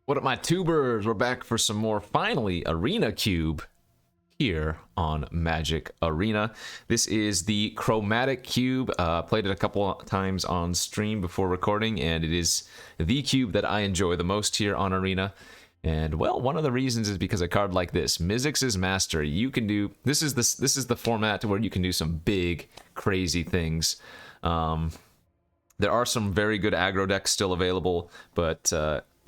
What up, my tubers? We're back for some more, finally, Arena Cube here on Magic Arena. This is the Chromatic Cube. Played it a couple of times on stream before recording, and it is the cube that I enjoy the most here on Arena. And, well, one of the reasons is because a card like this, Mizzix's Mastery, you can do... This is the format where you can do some big, crazy things. There are some very good aggro decks still available, but...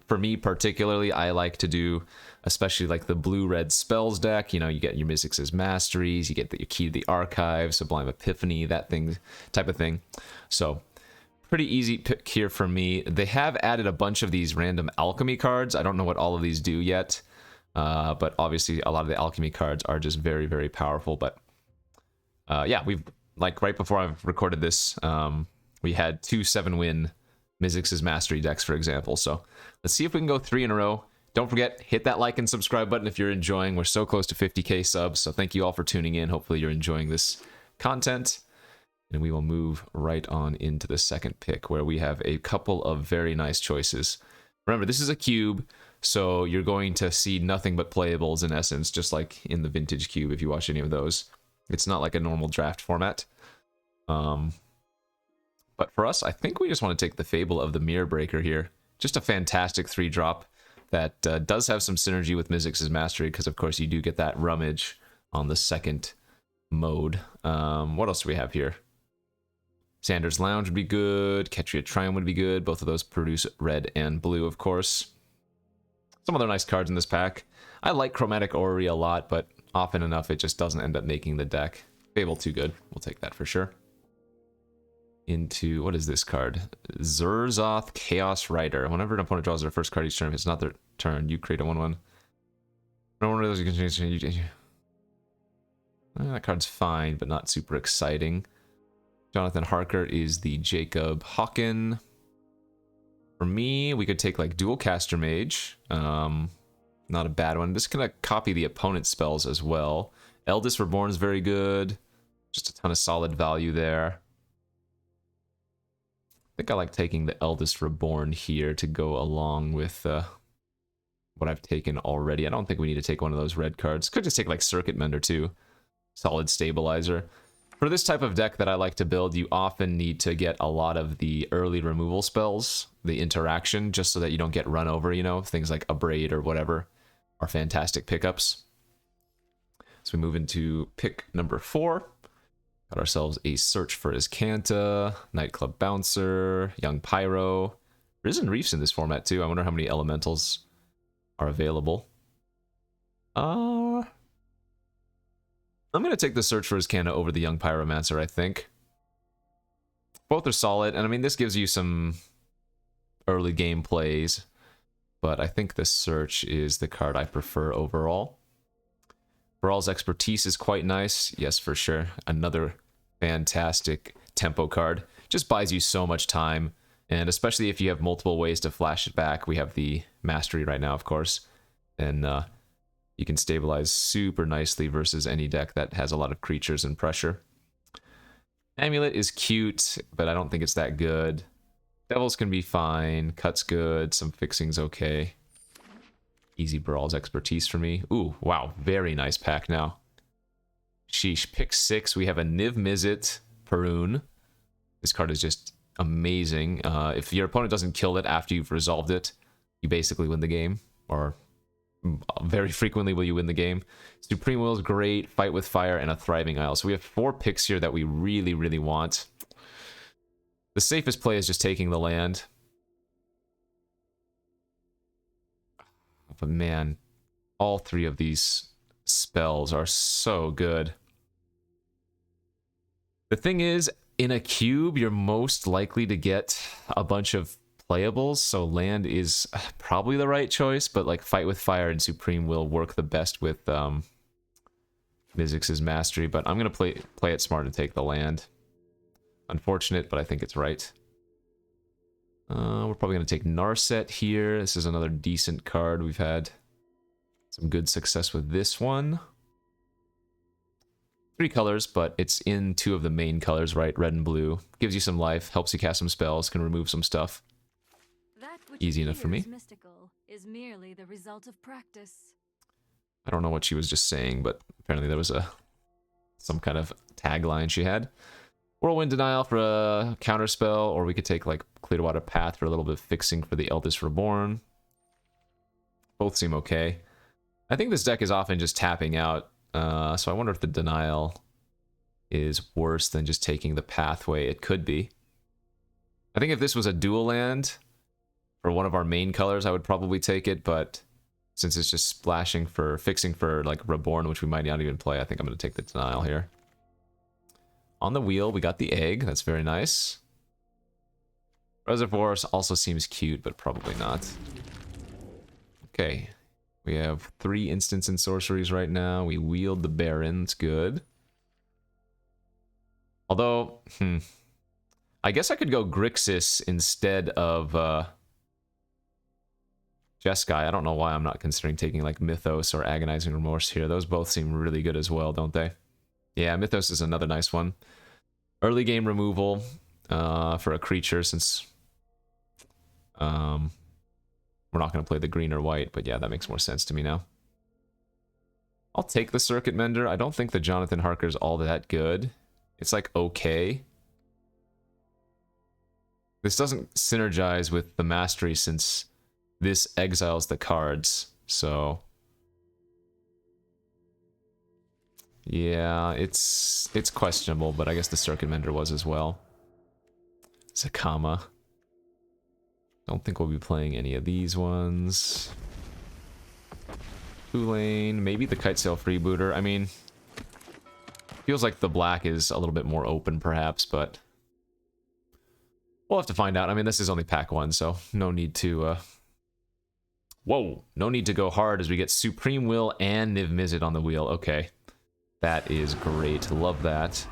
for me particularly, I like to do, especially like the blue-red spells deck. You know, you get your Mizzix's Masteries, you get your Key to the Archive, Sublime Epiphany, that thing, type of thing. So, pretty easy pick here for me. They have added a bunch of these random alchemy cards. I don't know what all of these do yet, but obviously a lot of the alchemy cards are just very, very powerful. But yeah, we've, like right before I've recorded this, we had 2 7-win Mizzix's Mastery decks, for example. So let's see if we can go 3 in a row. Don't forget, hit that like and subscribe button if you're enjoying. We're so close to 50k subs, so thank you all for tuning in. Hopefully you're enjoying this content. And we will move right on into the second pick, where we have a couple of very nice choices. Remember, this is a cube, so you're going to see nothing but playables in essence, just like in the vintage cube if you watch any of those. It's not like a normal draft format. But for us, I think we just want to take the Fable of the Mirror Breaker here. Just a fantastic 3-drop that does have some synergy with Mizzix's Mastery, because of course you do get that rummage on the second mode. What else do we have here? Sanders Lounge would be good. Ketria Triumph would be good. Both of those produce red and blue, of course. Some other nice cards in this pack. I like Chromatic Orrery a lot, but often enough it just doesn't end up making the deck. Fable too good. We'll take that for sure. Into, what is this card? Zurzoth Chaos Rider. Whenever an opponent draws their first card each turn, if it's not their turn, you create a 1/1. No one of those you can change. That card's fine, but not super exciting. Jonathan Harker is the Jacob Hawken. For me, we could take like Dual Caster Mage. Not a bad one. This can copy the opponent's spells as well. Eldest Reborn is very good. Just a ton of solid value there. I think I like taking the Eldest Reborn here to go along with what I've taken already. I don't think we need to take one of those red cards. Could just take like Circuit Mender too. Solid Stabilizer. For this type of deck that I like to build, you often need to get a lot of the early removal spells, the interaction, just so that you don't get run over, you know? Things like Abrade or whatever are fantastic pickups. So we move into pick number 4. Got ourselves a Search for Azcanta, Nightclub Bouncer, Young Pyro. Risen Reef's in this format too. I wonder how many elementals are available. I'm going to take the Search for Azcanta over the Young Pyromancer, I think. Both are solid, and I mean, this gives you some early game plays, but I think the Search is the card I prefer overall. Brawl's Expertise is quite nice. Yes, for sure. Another fantastic tempo card. Just buys you so much time, and especially if you have multiple ways to flash it back. We have the Mastery right now, of course, and you can stabilize super nicely versus any deck that has a lot of creatures and pressure. Amulet is cute, but I don't think it's that good. Devils can be fine. Cut's good. Some fixing's okay. Easy Brawl's Expertise for me. Ooh, wow. Very nice pack now. Sheesh. Pick 6. We have a Niv Mizzet Perun. This card is just amazing. If your opponent doesn't kill it after you've resolved it, you basically win the game. Or very frequently will you win the game. Supreme Will is great. Fight with Fire and a Thriving Isle. So we have 4 picks here that we really, really want. The safest play is just taking the land. But man, all 3 of these spells are so good. The thing is, in a cube, you're most likely to get a bunch of playables, so land is probably the right choice, but like Fight with Fire and Supreme will work the best with Mizzix's Mastery, but I'm going to play it smart and take the land. Unfortunate, but I think it's right. We're probably going to take Narset here. This is another decent card. We've had some good success with this one. 3 colors, but it's in 2 of the main colors, right? Red and blue. Gives you some life, helps you cast some spells, can remove some stuff. Easy enough for me. is merely the result of practice. I don't know what she was just saying, but apparently there was some kind of tagline she had. Whirlwind Denial for a counterspell, or we could take like Clearwater Path for a little bit of fixing for the Eldest Reborn. Both seem okay. I think this deck is often just tapping out, so I wonder if the Denial is worse than just taking the Pathway. It could be. I think if this was a dual land for one of our main colors, I would probably take it, but since it's just splashing for fixing for like Reborn, which we might not even play, I think I'm going to take the Denial here. On the wheel, we got the egg. That's very nice. Reservoirs also seems cute, but probably not. Okay. We have 3 instants and sorceries right now. We wield the Baron. It's good. Although, I guess I could go Grixis instead of Jeskai. I don't know why I'm not considering taking like Mythos or Agonizing Remorse here. Those both seem really good as well, don't they? Yeah, Mythos is another nice one. Early game removal for a creature, since we're not going to play the green or white, but yeah, that makes more sense to me now. I'll take the Circuit Mender. I don't think the Jonathan Harker's all that good. It's like okay. This doesn't synergize with the Mastery since this exiles the cards, so yeah, it's questionable, but I guess the Circuit Mender was as well. Zakama. Don't think we'll be playing any of these ones. Tulane, maybe the Kitesail Freebooter. I mean, feels like the black is a little bit more open perhaps, but we'll have to find out. I mean, this is only pack 1, so no need to whoa, no need to go hard as we get Supreme Will and Niv Mizzet on the wheel. Okay. That is great. Love that.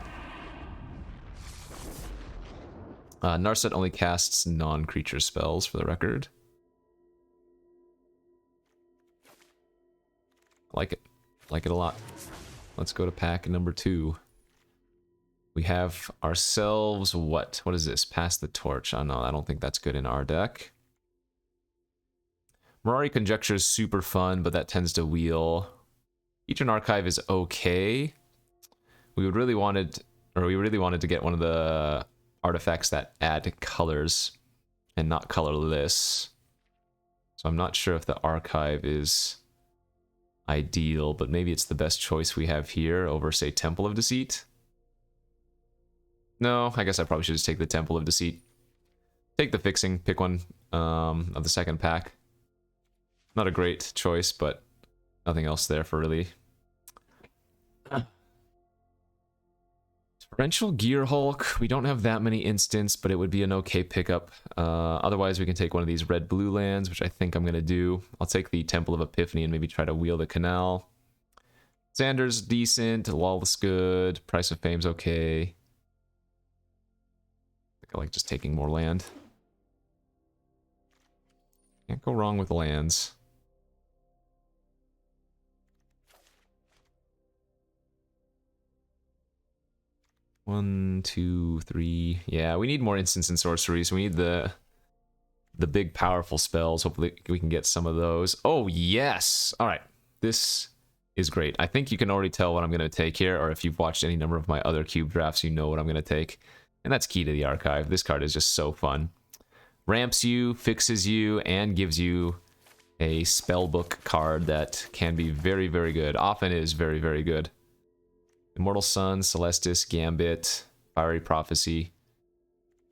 Narset only casts non-creature spells, for the record. Like it. Like it a lot. Let's go to pack number 2. We have ourselves what? What is this? Pass the Torch. Oh no, I don't think that's good in our deck. Mirari Conjecture is super fun, but that tends to wheel. Each Archive is okay. We really wanted to get one of the artifacts that add colors and not colorless. So I'm not sure if the Archive is ideal, but maybe it's the best choice we have here over, say, Temple of Deceit. No, I guess I probably should just take the Temple of Deceit. Take the fixing, pick one of the second pack. Not a great choice, but nothing else there for really. Torrential Gear Hulk. We don't have that many instants, but it would be an okay pickup. Otherwise, we can take one of these red-blue lands, which I think I'm going to do. I'll take the Temple of Epiphany and maybe try to wheel the Canal. Xander's decent. Lawless good. Price of Fame's okay. I think I like just taking more land. Can't go wrong with lands. One, two, three. Yeah, we need more instants and sorceries. We need the big powerful spells. Hopefully we can get some of those. Oh, yes! Alright, this is great. I think you can already tell what I'm going to take here, or if you've watched any number of my other cube drafts, you know what I'm going to take. And that's Key to the Archive. This card is just so fun. Ramps you, fixes you, and gives you a spellbook card that can be very, very good. Often is very, very good. Immortal Sun, Celestis, Gambit, Fiery Prophecy.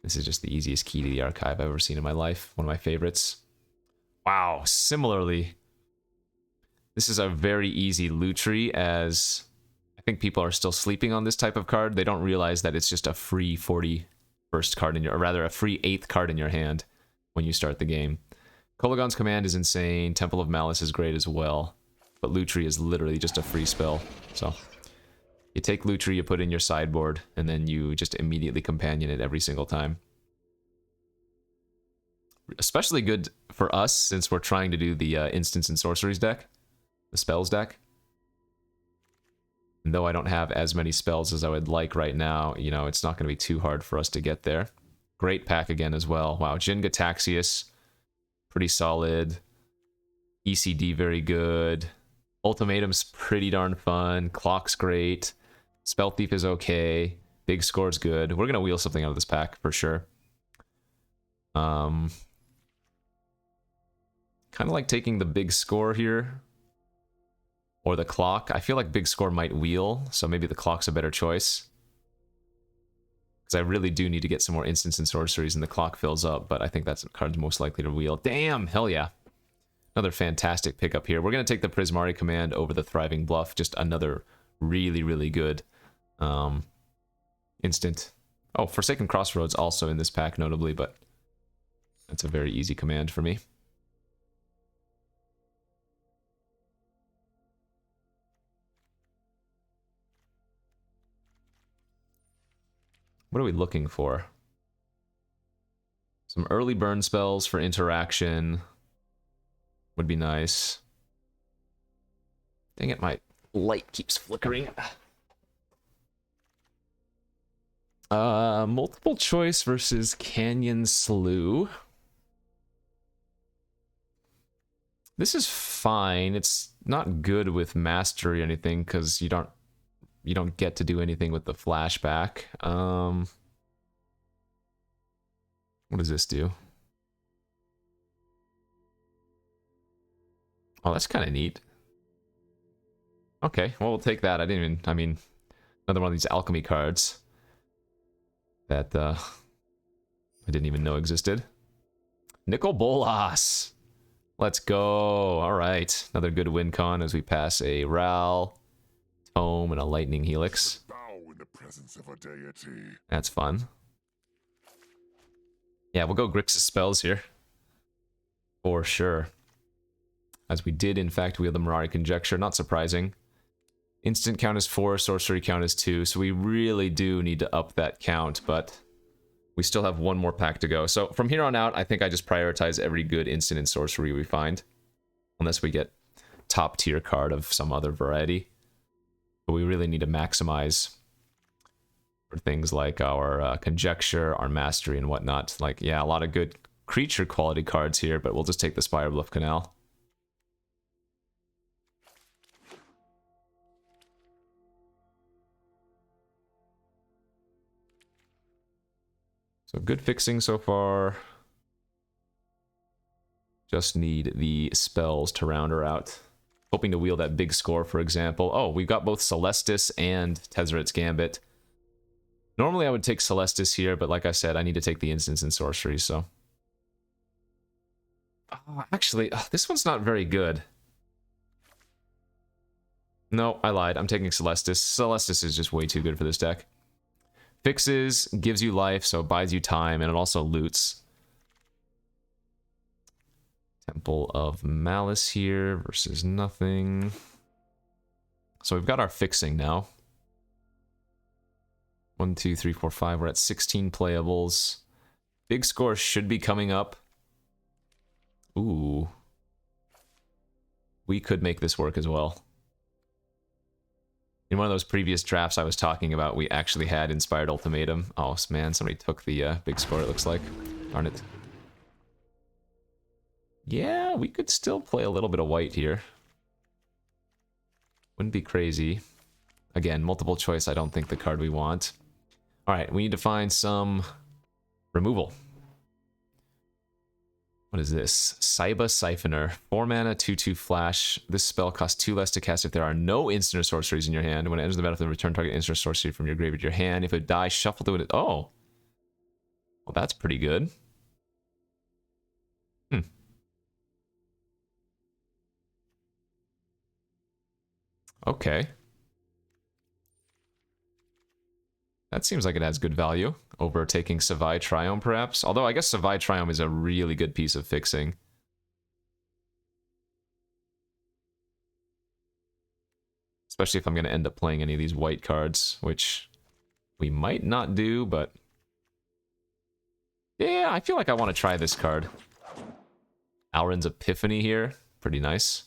This is just the easiest Key to the Archive I've ever seen in my life. One of my favorites. Wow, similarly, this is a very easy Lutri, as I think people are still sleeping on this type of card. They don't realize that it's just a free 41st card in your, or rather a free 8th card in your hand when you start the game. Kolagon's Command is insane. Temple of Malice is great as well. But Lutri is literally just a free spell, so you take Lutri, you put it in your sideboard, and then you just immediately companion it every single time. Especially good for us, since we're trying to do the instants and sorceries deck. The spells deck. And though I don't have as many spells as I would like right now, you know, it's not going to be too hard for us to get there. Great pack again as well. Wow, Jin Gataxius. Pretty solid. ECD very good. Ultimatum's pretty darn fun. Clock's great. Spell Thief is okay. Big Score's good. We're gonna wheel something out of this pack for sure. Kind of like taking the Big Score here. Or the Clock. I feel like Big Score might wheel, so maybe the Clock's a better choice. Because I really do need to get some more instants and sorceries, and the Clock fills up, but I think that's the card's most likely to wheel. Damn! Hell yeah! Another fantastic pickup here. We're going to take the Prismari command over the Thriving Bluff. Just another really, really good instant. Oh, Forsaken Crossroads also in this pack, notably, but that's a very easy command for me. What are we looking for? Some early burn spells for interaction would be nice. Dang it, my light keeps flickering. Multiple choice versus Canyon Slough. This is fine. It's not good with mastery or anything because you don't get to do anything with the flashback. What does this do? Oh, that's kind of neat. Okay, well, we'll take that. I mean, another one of these alchemy cards that I didn't even know existed. Nicol Bolas. Let's go. All right, another good win con as we pass a Ral, Tome, and a Lightning Helix. Bow in the presence of a deity. That's fun. Yeah, we'll go Grixis spells here. For sure. As we did, in fact, wield the Mirari Conjecture. Not surprising. Instant count is 4, sorcery count is 2, so we really do need to up that count, but we still have one more pack to go. So from here on out, I think I just prioritize every good instant and sorcery we find. Unless we get top tier card of some other variety. But we really need to maximize for things like our Conjecture, our Mastery, and whatnot. Like, yeah, a lot of good creature quality cards here, but we'll just take the Spire Bluff Canal. So good fixing so far. Just need the spells to round her out. Hoping to wheel that Big Score, for example. Oh, we've got both Celestis and Tezzeret's Gambit. Normally I would take Celestis here, but like I said, I need to take the instants and sorceries, so... Actually, this one's not very good. No, I lied. I'm taking Celestis. Celestis is just way too good for this deck. Fixes, gives you life, so it buys you time, and it also loots. Temple of Malice here versus nothing. So we've got our fixing now. 1, 2, 3, 4, 5. We're at 16 playables. Big Score should be coming up. Ooh. We could make this work as well. In one of those previous drafts I was talking about, we actually had Inspired Ultimatum. Oh, man, somebody took the Big Score, it looks like. Darn it. Yeah, we could still play a little bit of white here. Wouldn't be crazy. Again, multiple choice, I don't think the card we want. Alright, we need to find some removal. What is this? Saiba Siphoner. 4 mana, 2/2 flash. This spell costs 2 less to cast if there are no instant or sorceries in your hand. When it enters the battlefield, return target instant or sorcery from your graveyard to your hand. If it dies, shuffle to it. Oh! Well, that's pretty good. Okay. That seems like it has good value over taking Savai Triome, perhaps. Although I guess Savai Triome is a really good piece of fixing. Especially if I'm going to end up playing any of these white cards, which we might not do, but... yeah, I feel like I want to try this card. Alrund's Epiphany here. Pretty nice.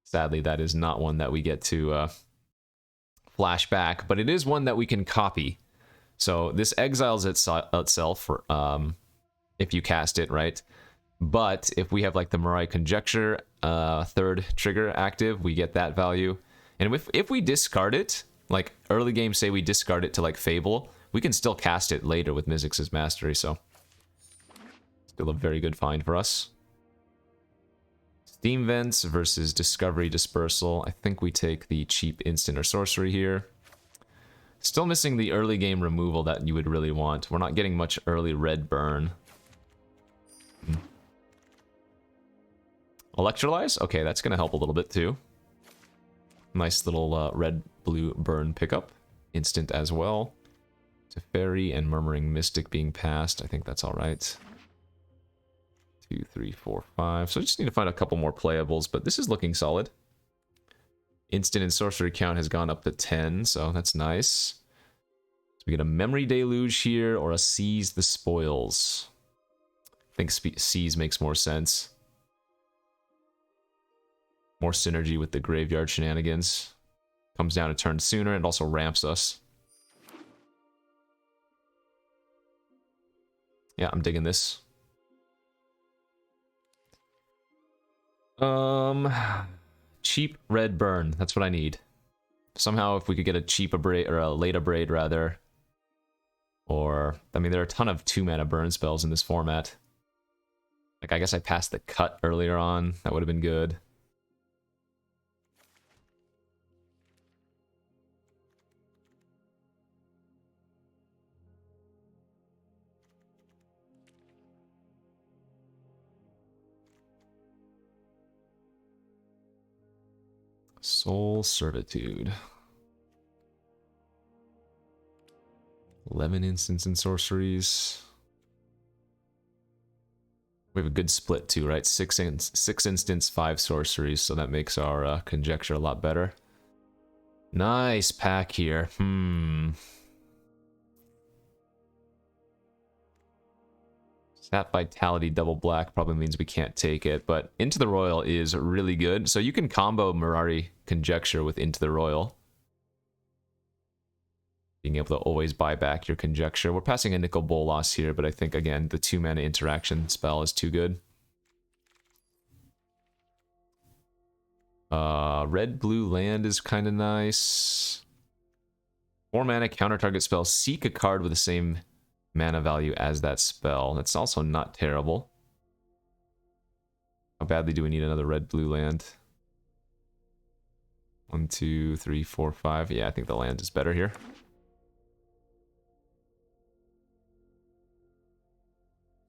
Sadly, that is not one that we get to... flashback, but it is one that we can copy. So this exiles itself for, if you cast it, right? But if we have like the Mirai Conjecture third trigger active, we get that value. And if we discard it, like early game, say we discard it to like Fable, we can still cast it later with Mizzix's Mastery, so still a very good find for us. Steam Vents versus Discovery Dispersal. I think we take the cheap instant or sorcery here. Still missing the early game removal that you would really want. We're not getting much early red burn. Electrolyze? Okay, that's going to help a little bit too. Nice little red-blue burn pickup. Instant as well. Teferi and Murmuring Mystic being passed. I think that's alright. 2, 3, 4, 5. So I just need to find a couple more playables, but this is looking solid. Instant and sorcery count has gone up to 10, so that's nice. So we get a Memory Deluge here, or a Seize the Spoils. I think Seize makes more sense. More synergy with the graveyard shenanigans. Comes down a turn sooner, and also ramps us. Yeah, I'm digging this. Cheap red burn. That's what I need. Somehow, if we could get a cheap abrade, or a late abrade rather. Or, I mean, there are a ton of 2-mana burn spells in this format. Like, I guess I passed the cut earlier on. That would have been good. Soul Servitude. 11 instants and sorceries. We have a good split too, right? 6 instants, 5 sorceries, so that makes our conjecture a lot better. Nice pack here. Sap Vitality double black probably means we can't take it, but Into the Royal is really good. So you can combo Mirari Conjecture with Into the Royal. Being able to always buy back your Conjecture. We're passing a Nicol Bolas here, but I think, again, the 2-mana interaction spell is too good. Red-blue land is kind of nice. 4-mana counter-target spell. Seek a card with the same mana value as that spell. That's also not terrible. How badly do we need another red-blue land? 1, 2, 3, 4, 5. Yeah, I think the land is better here.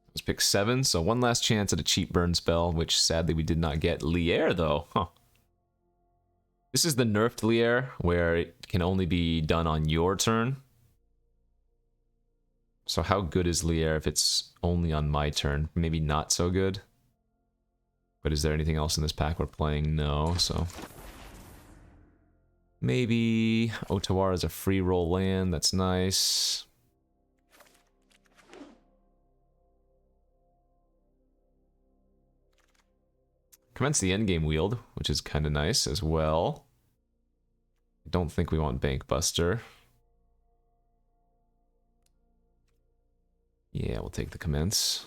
Let's pick 7, so one last chance at a cheap burn spell, which sadly we did not get. Lier, though. Huh. This is the nerfed Lier, where it can only be done on your turn. So how good is Lier if it's only on my turn? Maybe not so good. But is there anything else in this pack we're playing? No, so... maybe Otawara is a free roll land, that's nice. Commence the endgame Wield, which is kind of nice as well. I don't think we want Bankbuster. Yeah, we'll take the commence.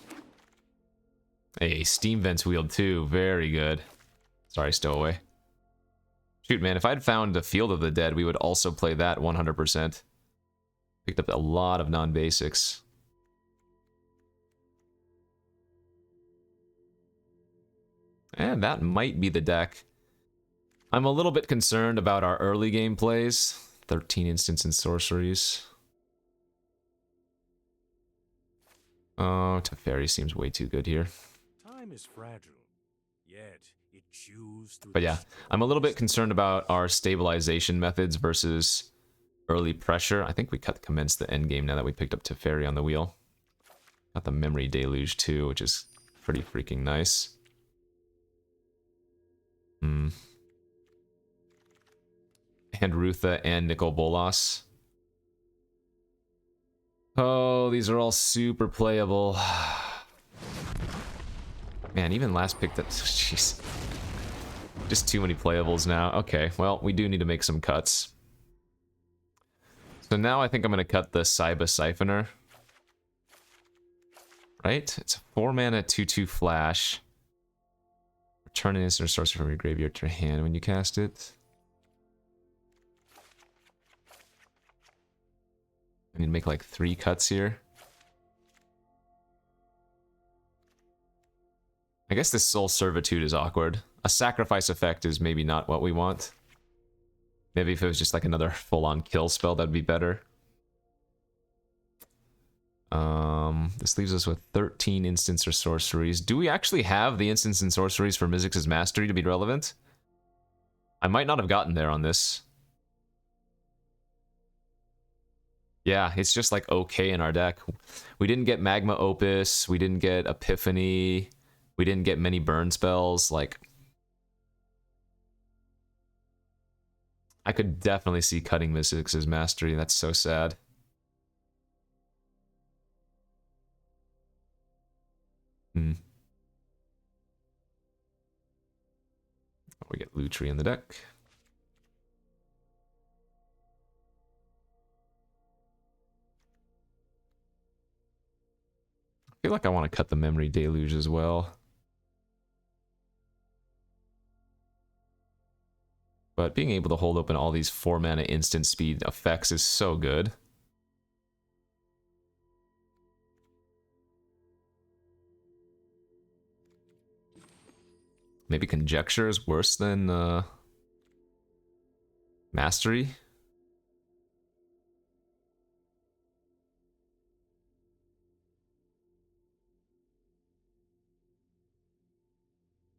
Hey, Steam Vents Wield too. Very good. Sorry, Stowaway. Shoot, man, if I'd found the Field of the Dead, we would also play that 100%. Picked up a lot of non-basics. And that might be the deck. I'm a little bit concerned about our early game plays. 13 instants and sorceries. Oh, Teferi seems way too good here. Time is fragile, yet it chews through. But yeah, I'm a little bit concerned about our stabilization methods versus early pressure. I think we commenced the end game now that we picked up Teferi on the wheel. Got the Memory Deluge too, which is pretty freaking nice. And Rutha and Nicol Bolas. Oh, these are all super playable. Man, even last pick that... jeez. Just too many playables now. Okay, well, we do need to make some cuts. So now I think I'm going to cut the Saiba Siphoner. right? It's a 4-mana 2/2 flash. Return an instant or sorcery from your graveyard to your hand when you cast it. I need to make like 3 cuts here. I guess this Soul Servitude is awkward. A sacrifice effect is maybe not what we want. Maybe if it was just like another full-on kill spell, that'd be better. This leaves us with 13 instants or sorceries. Do we actually have the instants and sorceries for Mizzix's Mastery to be relevant? I might not have gotten there on this. Yeah, it's just like okay in our deck. We didn't get Magma Opus, we didn't get Epiphany, we didn't get many burn spells. Like, I could definitely see cutting Mizzix's Mastery. That's so sad. We get Lutri in the deck. I feel like I want to cut the Memory Deluge as well. But being able to hold open all these 4-mana instant speed effects is so good. Maybe Conjecture is worse than Mastery?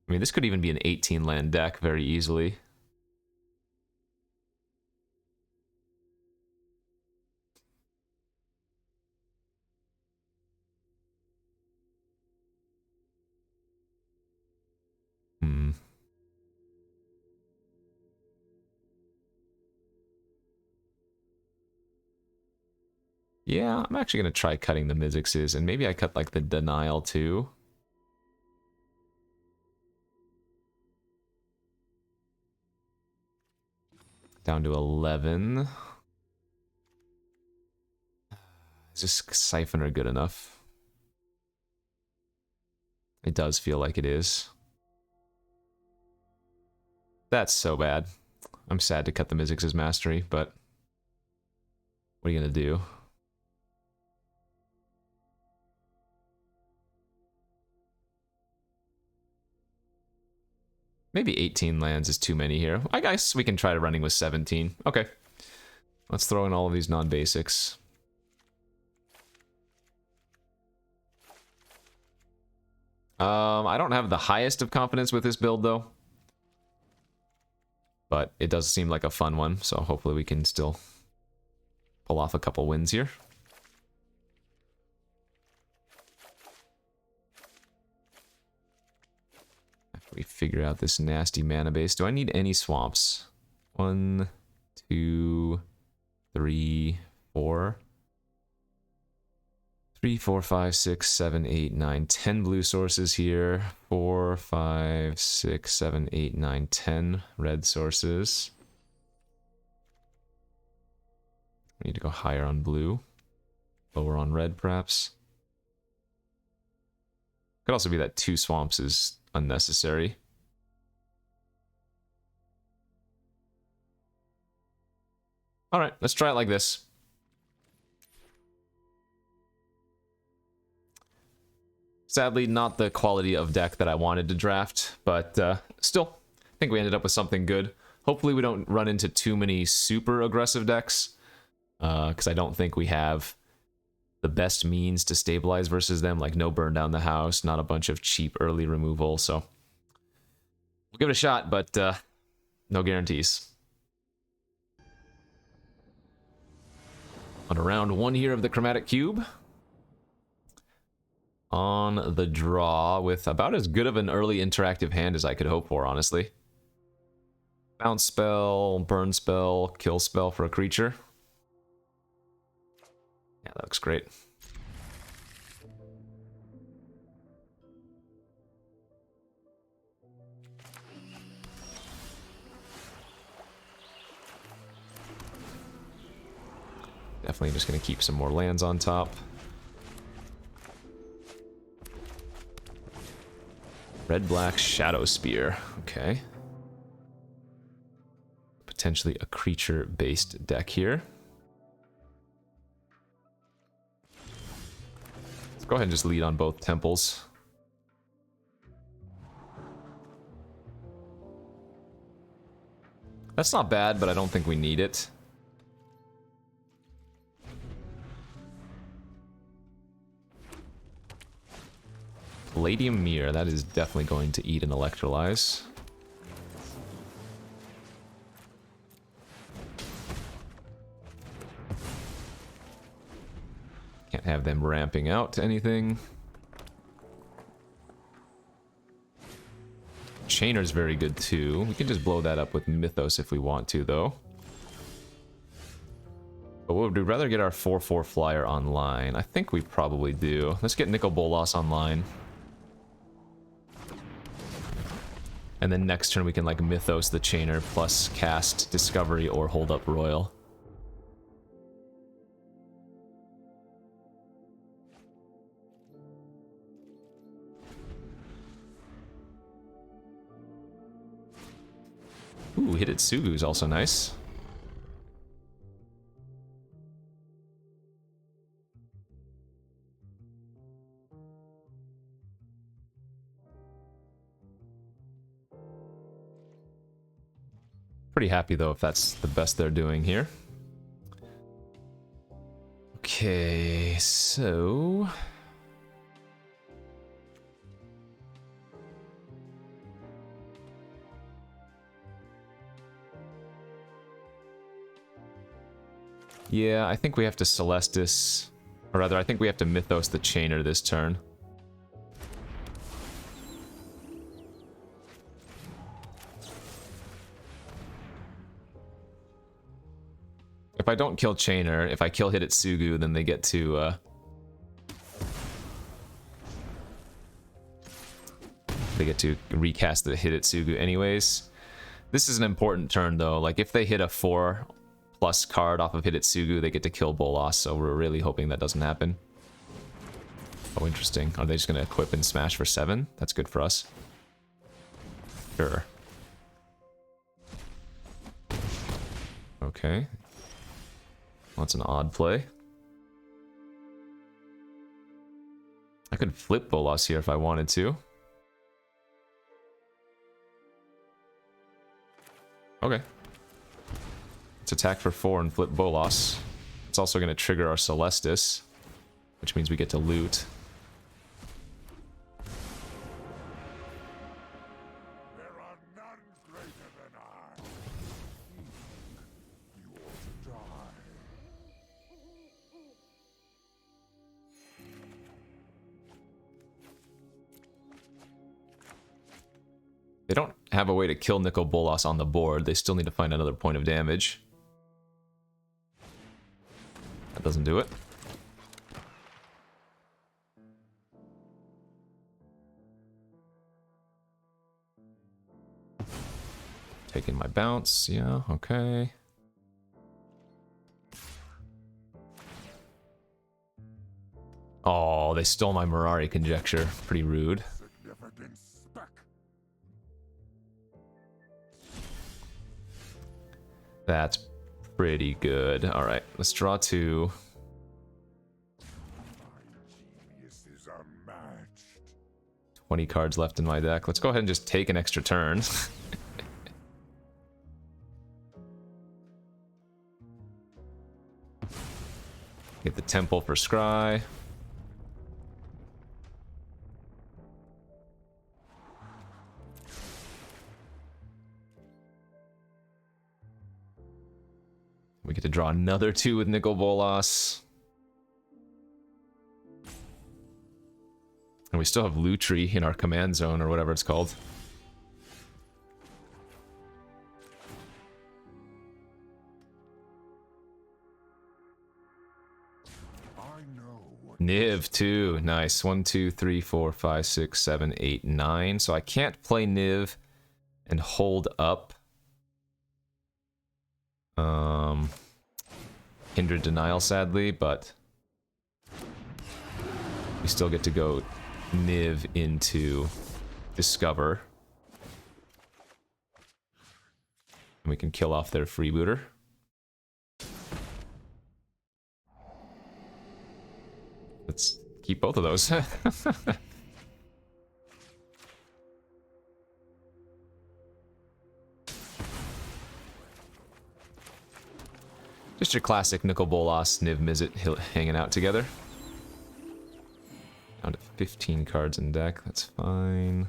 I mean, this could even be an 18-land deck very easily. Yeah, I'm actually going to try cutting the Mizzix's, and maybe I cut like the Denial too. Down to 11. Is this Siphoner good enough? It does feel like it is. That's so bad. I'm sad to cut the Mizzix's Mastery, but what are you going to do? Maybe 18 lands is too many here. I guess we can try running with 17. Okay. Let's throw in all of these non-basics. I don't have the highest of confidence with this build, though. But it does seem like a fun one, so hopefully we can still pull off a couple wins here. After we figure out this nasty mana base, do I need any swamps? 1, 2, 3, 4. 3, 4, 5, 6, 7, 8, 9, 10 blue sources here. 4, 5, 6, 7, 8, 9, 10 red sources. We need to go higher on blue. Lower on red, perhaps. Could also be that 2 swamps is unnecessary. Alright, let's try it like this. Sadly, not the quality of deck that I wanted to draft, but still, I think we ended up with something good. Hopefully we don't run into too many super aggressive decks, because I don't think we have the best means to stabilize versus them, like no burn down the house, not a bunch of cheap early removal, so we'll give it a shot, but no guarantees. On round 1 here of the Chromatic Cube. On the draw with about as good of an early interactive hand as I could hope for, honestly. Bounce spell, burn spell, kill spell for a creature. Yeah, that looks great. Definitely just going to keep some more lands on top. Red-black Shadow Spear. Okay. Potentially a creature-based deck here. Let's go ahead and just lead on both temples. That's not bad, but I don't think we need it. Palladium Mirror, that is definitely going to eat an Electrolyze. Can't have them ramping out to anything. Chainer's very good too. We can just blow that up with Mythos if we want to, though. But would we rather get our 4/4 flyer online? I think we probably do. Let's get Nicol Bolas online. And then next turn we can like Mythos the Chainer plus cast Discovery or hold up Royal. Ooh, Hidetsugu is also nice. Pretty happy though if that's the best they're doing here. Okay, so... yeah, I think we have to Celestis, or rather, I think we have to Mythos the Chainer this turn. If I don't kill Chainer, if I kill Hidetsugu, then they get to, recast the Hidetsugu anyways. This is an important turn, though. Like, if they hit a 4+ card off of Hidetsugu, they get to kill Bolas, so we're really hoping that doesn't happen. Oh, interesting. Are they just going to equip and smash for 7? That's good for us. Sure. Okay. Well, that's an odd play. I could flip Bolas here if I wanted to. Okay. Let's attack for 4 and flip Bolas. It's also going to trigger our Celestis, which means we get to loot. There are none greater than I. You ought to die. They don't have a way to kill Nicol Bolas on the board. They still need to find another point of damage. That doesn't do it. Taking my bounce, yeah, okay. Oh, they stole my Mirari Conjecture. Pretty rude. Significant spec. That's pretty good. Alright, let's draw 2. My genius is unmatched. 20 cards left in my deck. Let's go ahead and just take an extra turn. Get the Temple for Scry. We get to draw another 2 with Nicol Bolas. And we still have Lutri in our command zone, or whatever it's called. I know what Niv too, nice. 1, 2, 3, 4, 5, 6, 7, 8, 9. So I can't play Niv and hold up. Kindred Denial, sadly, but we still get to go Niv into discover. And we can kill off their freebooter. Let's keep both of those. Just your classic Nicol Bolas, Niv Mizzet hanging out together. Down to 15 cards in deck, that's fine.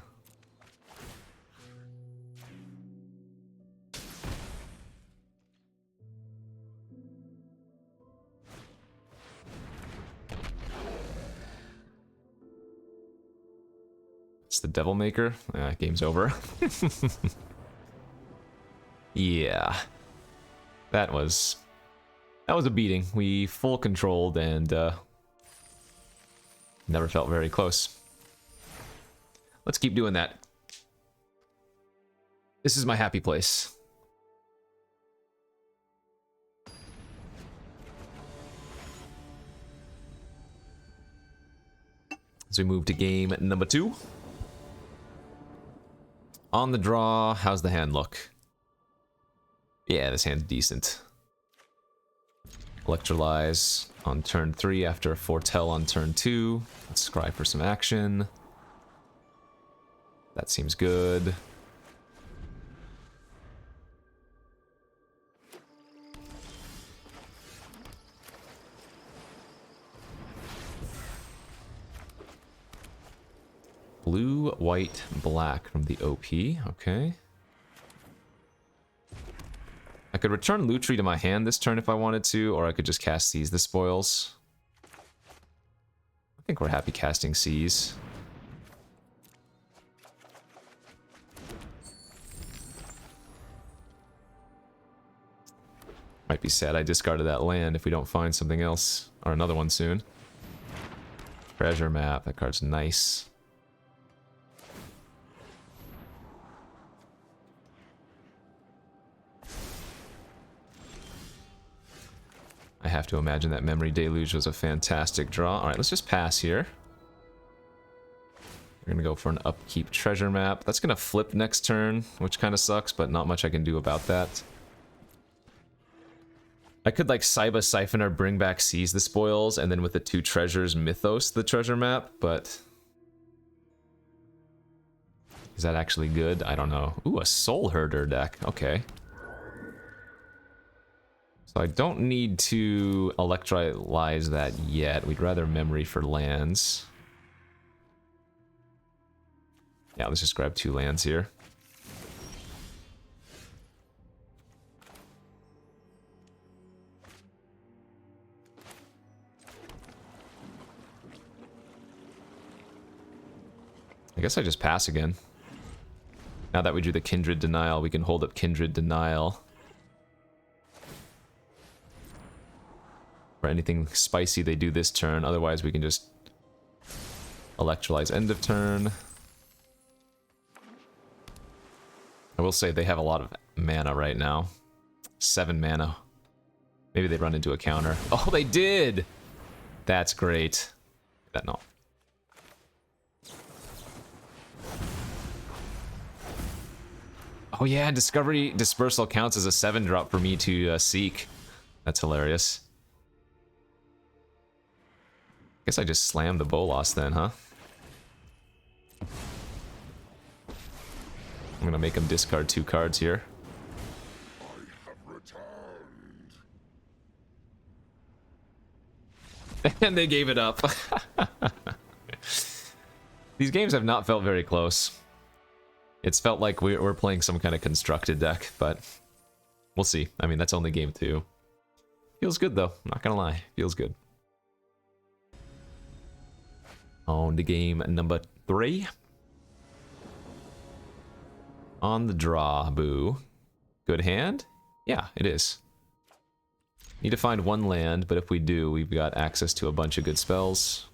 It's the Devil Maker. Game's over. Yeah. That was a beating. We full controlled and never felt very close. Let's keep doing that. This is my happy place. As we move to game number 2. On the draw, how's the hand look? Yeah, this hand's decent. Electrolyze on turn 3 after a Foretell on turn 2. Let's scry for some action. That seems good. Blue, white, black from the OP. Okay. I could return Lutri to my hand this turn if I wanted to, or I could just cast Seize the Spoils. I think we're happy casting Seize. Might be sad I discarded that land if we don't find something else, or another one soon. Treasure Map, that card's nice. I have to imagine that Memory Deluge was a fantastic draw. Alright, let's just pass here. We're gonna go for an upkeep treasure map. That's gonna flip next turn, which kind of sucks, but not much I can do about that. I could like Saiba Siphoner, bring back Seize the Spoils, and then with the 2 treasures Mythos the treasure map, but... is that actually good? I don't know. Ooh, a Soul Herder deck. Okay. So I don't need to electrolyze that yet. We'd rather memory for lands. Yeah, let's just grab 2 lands here. I guess I just pass again. Now that we drew the Kindred Denial, we can hold up Kindred Denial. For anything spicy they do this turn, otherwise we can just electrolyze end of turn. I will say they have a lot of mana right now. 7 mana. Maybe they run into a counter. Oh, they did! That's great. That no. Oh yeah, Discovery Dispersal counts as a 7-drop for me to seek. That's hilarious. Guess I just slammed the Bolas then, huh? I'm gonna make him discard 2 cards here. I have returned. And they gave it up. These games have not felt very close. It's felt like we're playing some kind of constructed deck, but we'll see. I mean, that's only game 2. Feels good though, not gonna lie. Feels good. On to game number 3. On the draw, boo. Good hand? Yeah, it is. Need to find 1 land, but if we do, we've got access to a bunch of good spells.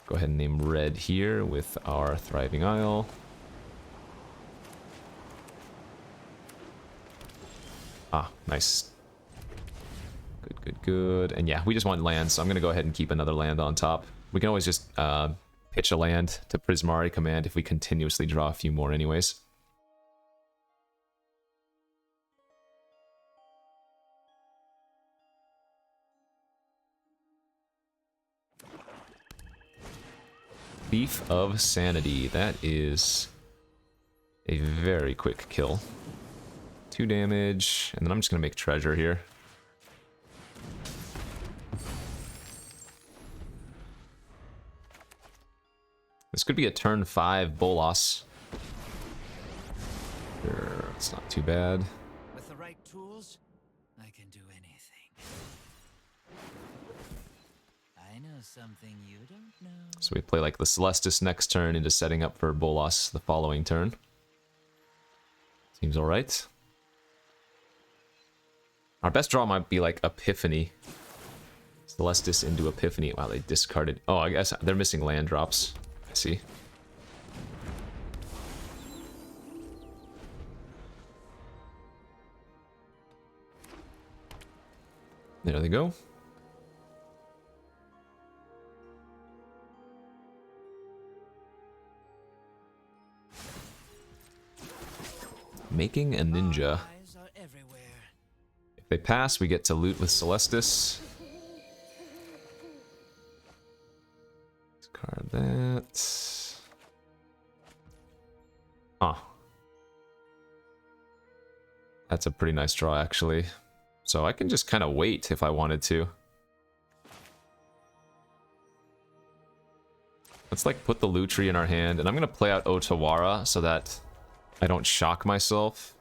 Go ahead and name red here with our Thriving Isle. Ah, nice. Good, good, good. And yeah, we just want land, so I'm going to go ahead and keep another land on top. We can always just pitch a land to Prismari command if we continuously draw a few more anyways. Thief of Sanity. That is a very quick kill. 2 damage, and then I'm just gonna make treasure here. This could be a turn 5 Bolas. Sure, it's not too bad. With the right tools, I can do anything. I know something you don't know. So we play like the Celestis next turn into setting up for Bolas the following turn. Seems alright. Our best draw might be like Epiphany. Celestis into Epiphany. Wow, they discarded. Oh, I guess they're missing land drops. I see. There they go. Making a ninja. Eyes are everywhere. If they pass, we get to loot with Celestis. Discard that. Huh. That's a pretty nice draw, actually. So I can just kind of wait if I wanted to. Let's like put the Lutri in our hand, and I'm gonna play out Otawara so that I don't shock myself.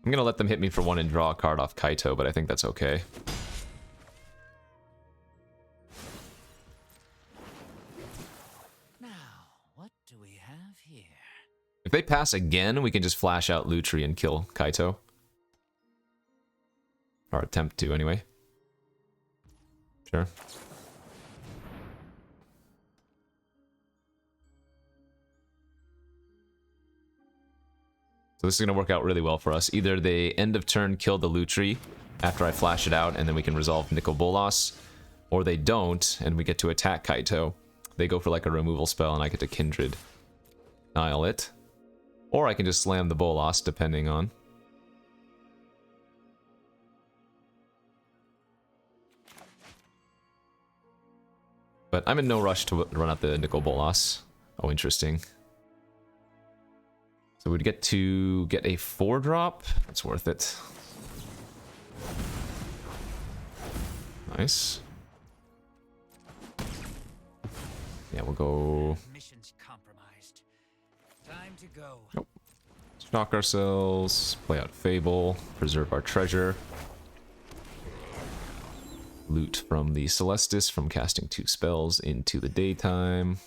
I'm gonna let them hit me for 1 and draw a card off Kaito, but I think that's okay. Now, what do we have here? If they pass again, we can just flash out Lutri and kill Kaito. Or attempt to, anyway. Sure. So this is going to work out really well for us. Either they end of turn kill the Lutri after I flash it out and then we can resolve Nicol Bolas, or they don't and we get to attack Kaito. They go for like a removal spell and I get to Kindred Nile it. Or I can just slam the Bolas depending on. But I'm in no rush to run out the Nicol Bolas. Oh, interesting. So we'd get to get a 4-drop. That's worth it. Nice. Yeah, we'll go... Mission's compromised. Time to go. Nope. Shock ourselves, play out Fable, preserve our treasure. Loot from the Celestis from casting 2 spells into the daytime.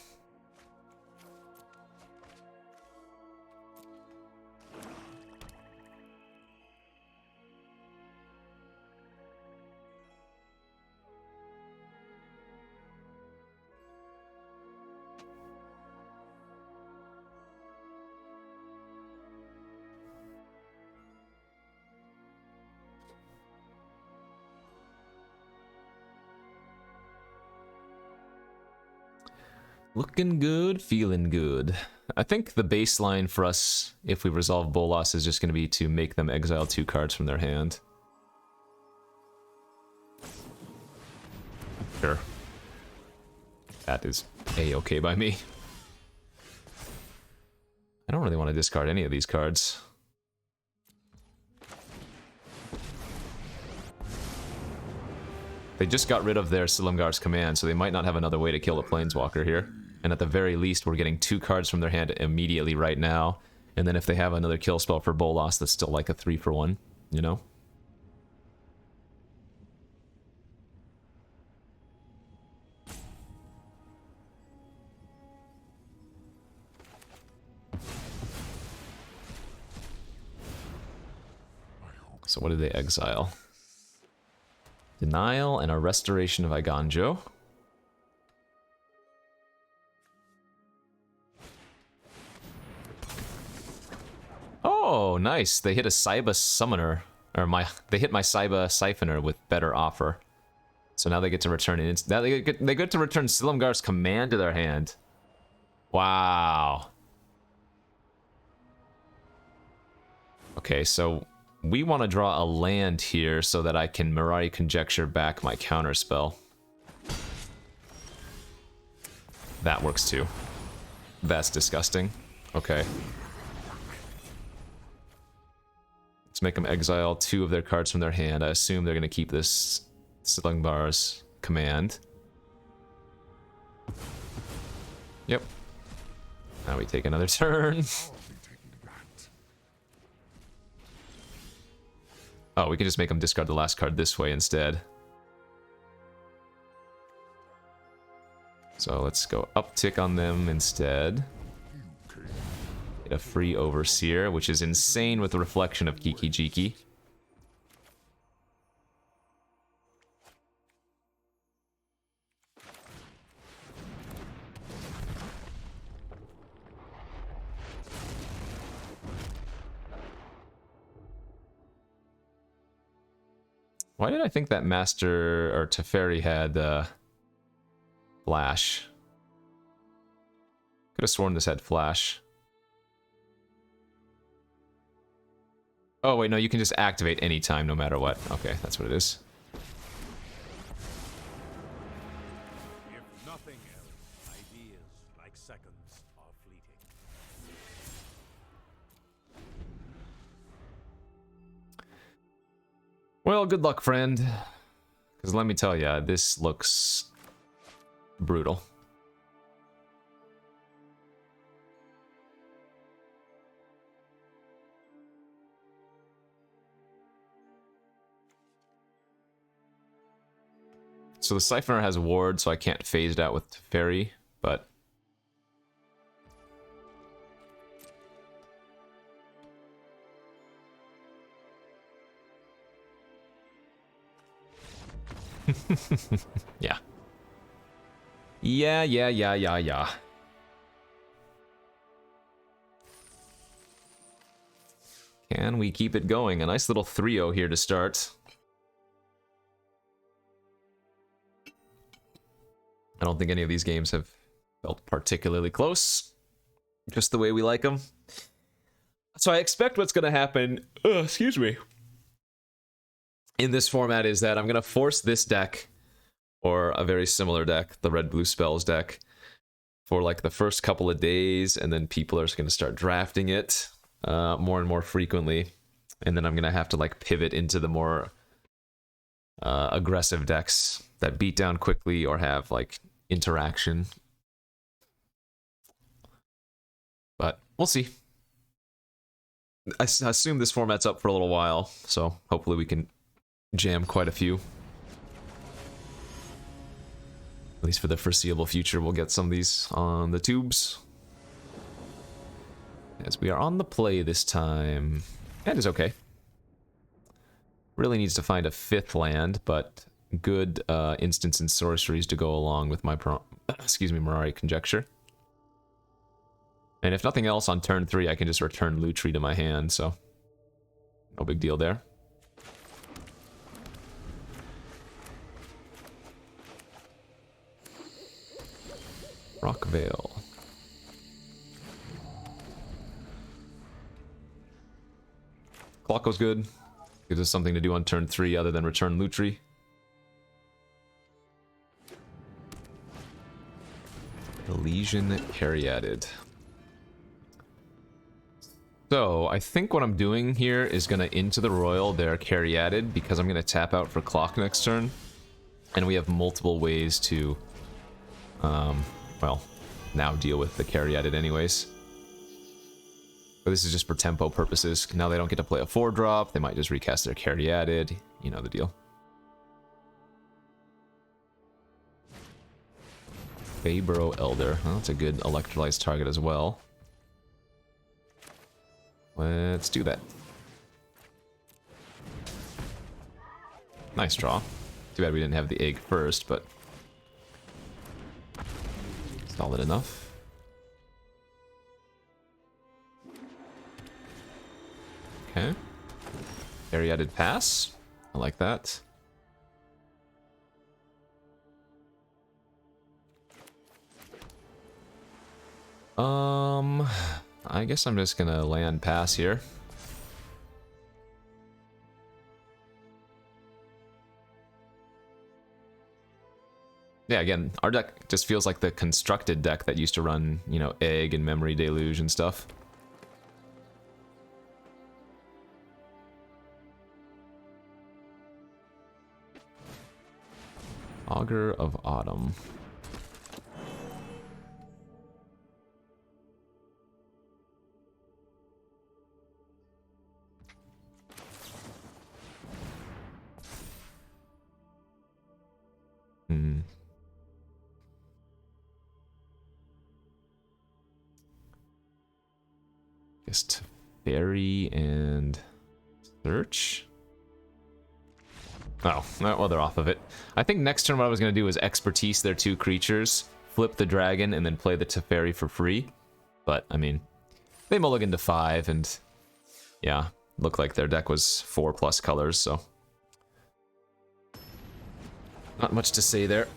Looking good, feeling good. I think the baseline for us, if we resolve Bolas, is just going to be to make them exile 2 cards from their hand. Sure. That is a-okay by me. I don't really want to discard any of these cards. They just got rid of their Silumgar's command, so they might not have another way to kill a Planeswalker here. And at the very least, we're getting 2 cards from their hand immediately right now. And then if they have another kill spell for Bolas, that's still like a 3-for-1, you know? So what did they exile? Denial and a Restoration of Iganjo. Oh, nice. They hit a Cybus Summoner. or they hit my Saiba Siphoner with better offer. So now they get to return it. Now they get to return Silumgar's command to their hand. Wow. Okay, so we want to draw a land here so that I can Mirari Conjecture back my counterspell. That works too. That's disgusting. Okay. Let's make them exile 2 of their cards from their hand. I assume they're going to keep this Silumgar's command. Yep. Now we take another turn. Oh, we can just make them discard the last card this way instead. So let's go uptick on them instead. Get a free Overseer, which is insane with the reflection of Kiki Jiki. Why did I think that Master or Teferi had Flash? Could have sworn this had Flash. Oh wait, no, you can just activate any time, no matter what. Okay, that's what it is. If nothing else, ideas like seconds are fleeting. Well, good luck, friend. Because let me tell ya, this looks brutal. So the Siphoner has ward, so I can't phase it out with Teferi, but... yeah. Yeah. Can we keep it going? A nice little 3-0 here to start. I don't think any of these games have felt particularly close. Just the way we like them. So I expect what's going to happen... excuse me. In this format is that I'm going to force this deck, or a very similar deck, the red-blue spells deck, for like the first couple of days, and then people are just going to start drafting it more and more frequently. And then I'm going to have to like pivot into the more aggressive decks that beat down quickly or have like interaction. But we'll see. I assume this format's up for a little while, so hopefully we can jam quite a few. At least for the foreseeable future, we'll get some of these on the tubes. As we are on the play this time. That is okay. Really needs to find a 5th land, but good instants and sorceries to go along with my Mirari Conjecture. And if nothing else, on turn 3, I can just return Lutri to my hand, so no big deal there. Rockvale. Clock goes good. Gives us something to do on turn 3 other than return Lutri. Elysian Caryatid. So, I think what I'm doing here is going to into the Royal their Caryatid, because I'm going to tap out for Clock next turn. And we have multiple ways to, well, now deal with the Caryatid anyways. But this is just for tempo purposes. Now they don't get to play a 4-drop. They might just recast their Caryatid. You know the deal. Bayborough Elder. Well, that's a good electrolytes target as well. Let's do that. Nice draw. Too bad we didn't have the egg first, but solid enough. Okay. Ariated Pass. I like that. I guess I'm just gonna land pass here. Yeah, again, our deck just feels like the constructed deck that used to run, you know, Egg and Memory Deluge and stuff. Augur of Autumn. Guess Teferi and Search. Oh, well, they're off of it. I think next turn what I was going to do is expertise their 2 creatures, flip the dragon, and then play the Teferi for free. But, I mean, they mulliganed to 5, and yeah, looked like their deck was 4+ colors, so not much to say there.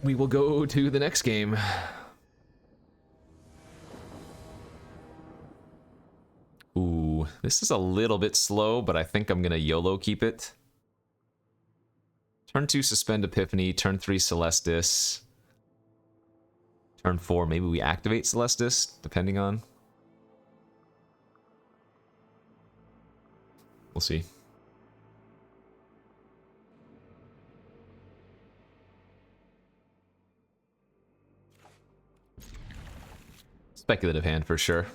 We will go to the next game. Ooh, this is a little bit slow, but I think I'm gonna YOLO keep it. Turn 2, Suspend Epiphany. Turn 3, Celestis. Turn 4, maybe we activate Celestis, depending on. We'll see. Speculative hand for sure.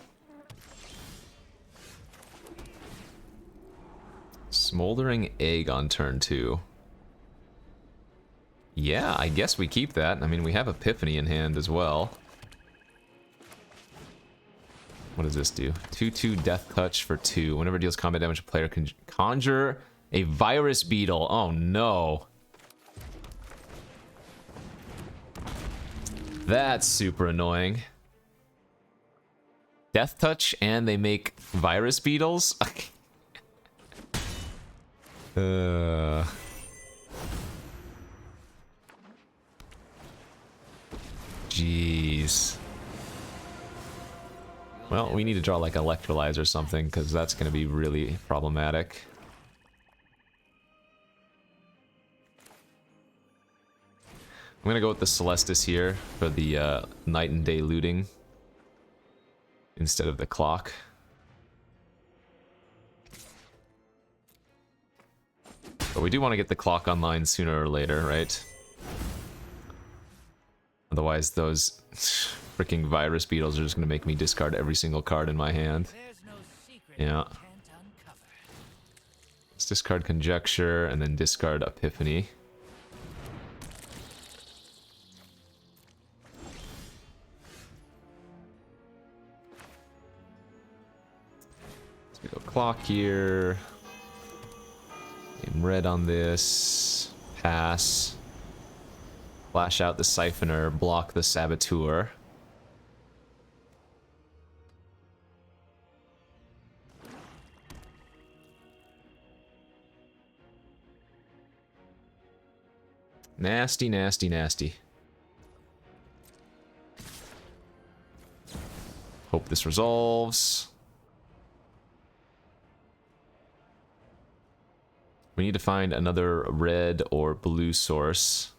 Smoldering Egg on turn 2. Yeah, I guess we keep that. I mean, we have Epiphany in hand as well. What does this do? 2/2 Death Touch for 2. Whenever it deals combat damage, a player can conjure a Virus Beetle. Oh no. That's super annoying. Death Touch and they make Virus Beetles? Jeez. Well, we need to draw like Electrolyze or something, because that's going to be really problematic. I'm going to go with the Celestis here for the night and day looting instead of the clock. But we do want to get the clock online sooner or later, right? Otherwise, those freaking Virus Beetles are just going to make me discard every single card in my hand. Yeah. Let's discard Conjecture and then discard Epiphany. Let's go clock here. Name red on this. Pass. Flash out the Siphoner, block the Saboteur. Nasty, nasty, nasty. Hope this resolves. We need to find another red or blue source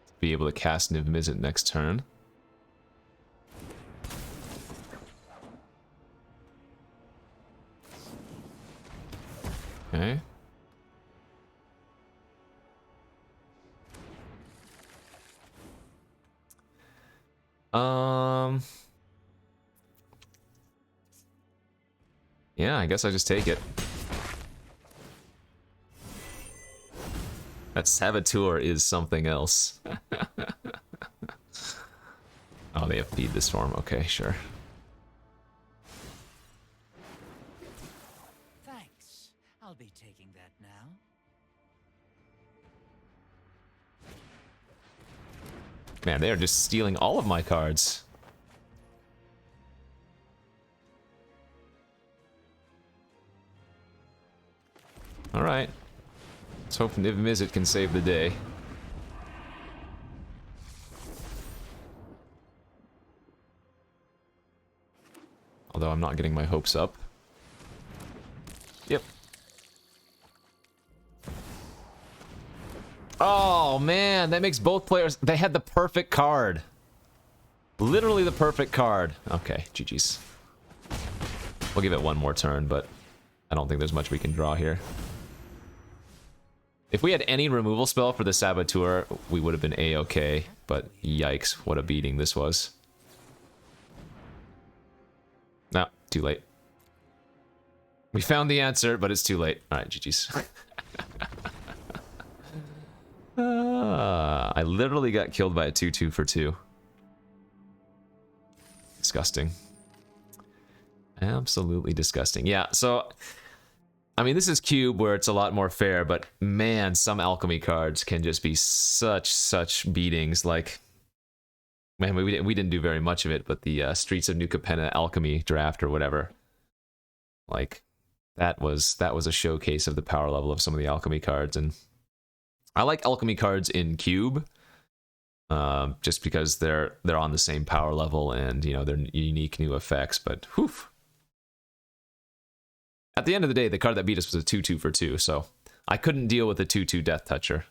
to be able to cast Niv Mizzet next turn. Okay. Yeah, I guess I just take it. That Saboteur is something else. Oh, they have feed this form. Okay, sure. Thanks. I'll be taking that now. Man, they are just stealing all of my cards. Alright. Let's hope Niv Mizzet can save the day. Although I'm not getting my hopes up. Yep. Oh, man, that makes both players... They had the perfect card. Literally the perfect card. Okay, GG's. We'll give it one more turn, but I don't think there's much we can draw here. If we had any removal spell for the Saboteur, we would have been A-okay, but yikes, what a beating this was. No, too late. We found the answer, but it's too late. Alright, GG's. I literally got killed by a 2-2 for 2. Disgusting. Absolutely disgusting. Yeah, so... I mean, this is Cube where it's a lot more fair, but man, some alchemy cards can just be such beatings. Like, man, we didn't do very much of it, but the Streets of New Capenna alchemy draft or whatever, like, that was a showcase of the power level of some of the alchemy cards. And I like alchemy cards in Cube, just because they're on the same power level and, you know, they're unique new effects. But whew. At the end of the day, the card that beat us was a 2-2 for 2, so I couldn't deal with a 2-2 Death Toucher.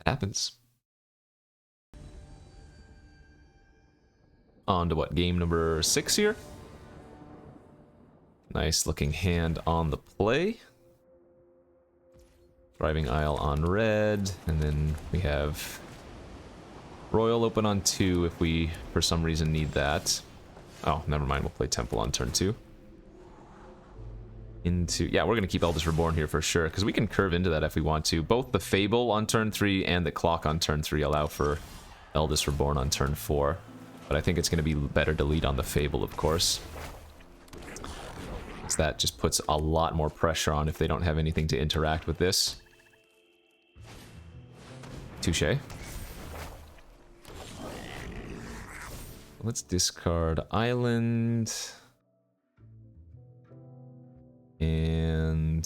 That happens. On to what, game number 6 here? Nice looking hand on the play. Driving Isle on red, and then we have Royal open on 2 if we, for some reason, need that. Oh, never mind, we'll play Temple on turn 2. Yeah, we're going to keep Eldest Reborn here for sure, because we can curve into that if we want to. Both the Fable on turn 3 and the Clock on turn 3 allow for Eldest Reborn on turn 4. But I think it's going to be better to lead on the Fable, of course. Because that just puts a lot more pressure on if they don't have anything to interact with this. Touché. Let's discard Island... And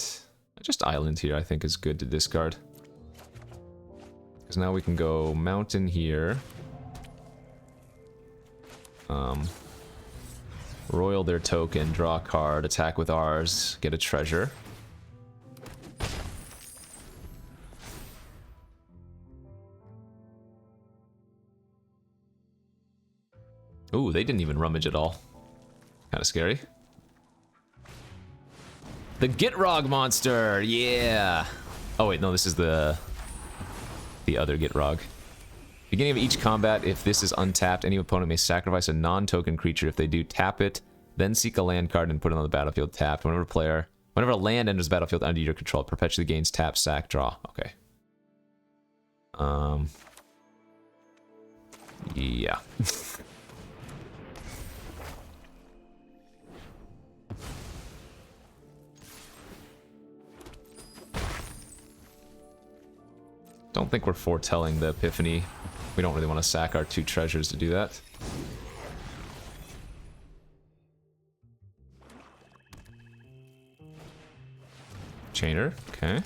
just Island here, I think, is good to discard. Because now we can go Mountain here. Royal their token, draw a card, attack with ours, get a treasure. Ooh, they didn't even rummage at all. Kind of scary. The Gitrog monster, yeah. Oh wait, no, this is the other Gitrog. Beginning of each combat, if this is untapped, any opponent may sacrifice a non-token creature. If they do, tap it, then seek a land card and put it on the battlefield tapped. Whenever a land enters the battlefield under your control, it perpetually gains tap, sack, draw. Okay. Yeah. Don't think we're foretelling the Epiphany. We don't really want to sack our 2 treasures to do that. Chainer, okay.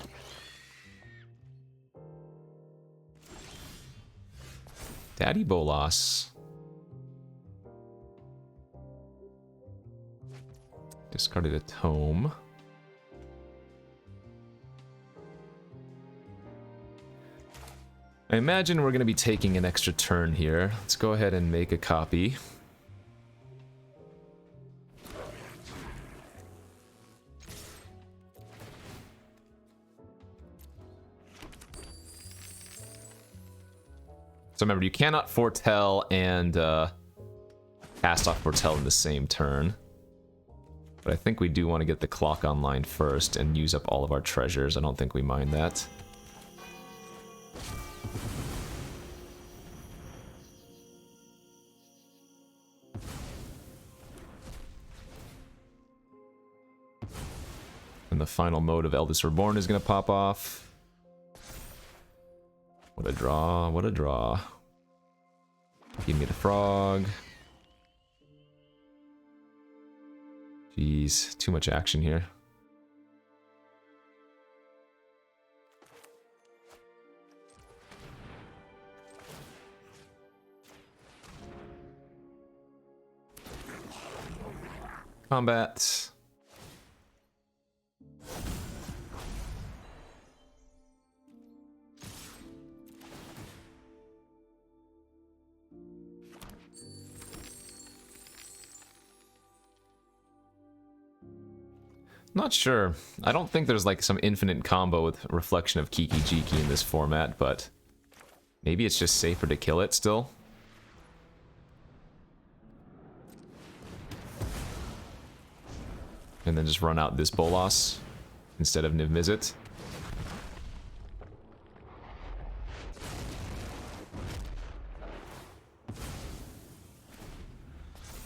Daddy Bolas. Discarded a tome. I imagine we're going to be taking an extra turn here. Let's go ahead and make a copy. So remember, you cannot foretell and cast off foretell in the same turn. But I think we do want to get the clock online first and use up all of our treasures. I don't think we mind that. And the final mode of Eldest Reborn is going to pop off. What a draw, what a draw. Give me the frog. Jeez, too much action here. Combat. Not sure. I don't think there's like some infinite combo with Reflection of Kiki Jiki in this format, but maybe it's just safer to kill it still. And then just run out this Bolas instead of Niv-Mizzet.